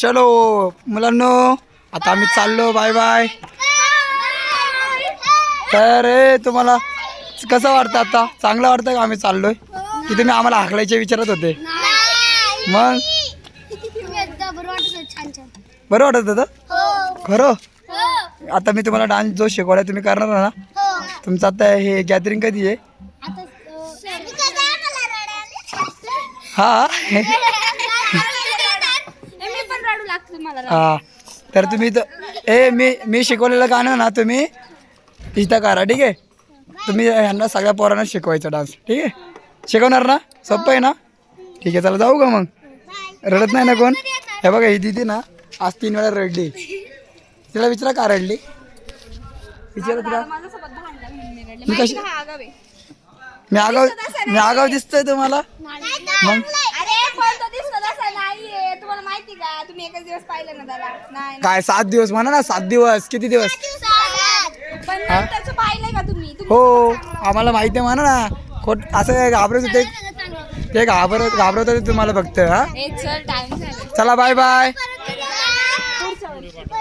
चलो मुलांनो, आता आम्ही चाललो. Bye bye. तर तुम्हाला कसं वाटतं आता? चांगलं वाटतं का आम्ही चाललोय? की तुम्ही आम्हाला हाकलायचे विचारत होते? मग बरं वाटत होतं खरं? आता मी तुम्हाला डान्स जो शिकवलाय तुम्ही करणार ना? तुमचं आता हे गॅदरिंग कधी आहे? हा हा. तर तुम्ही मी शिकवलेलं गाणं ना तुम्ही इथं करा, ठीक आहे? तुम्ही ह्यांना सगळ्या पोरांना शिकवायचं डान्स, ठीक आहे? शिकवणार ना? सोपं आहे ना? ठीक आहे, चला जाऊ का मग? रडत नाही ना कोण? हे बघा, ही दिदी ना आज 3 वेळा रडली. तिला विचारा का रडली? विचारा तिला. मी कशी मी आगाव दिसतोय तुम्हाला? मग तुम्हाला माहिती का? तुम्ही एकच दिवस पाहिलं ना त्याला? नाही काय 7 दिवस म्हणा ना, 7 दिवस. किती दिवस? पण त्याचं पाहिलंय का तुम्ही? हो, आम्हाला माहिती आहे म्हणा ना. खोट असं काय घाबरत होते? ते घाबरत होते तुम्हाला फक्त. हा चल, टाइम झाला. चला बाय बाय.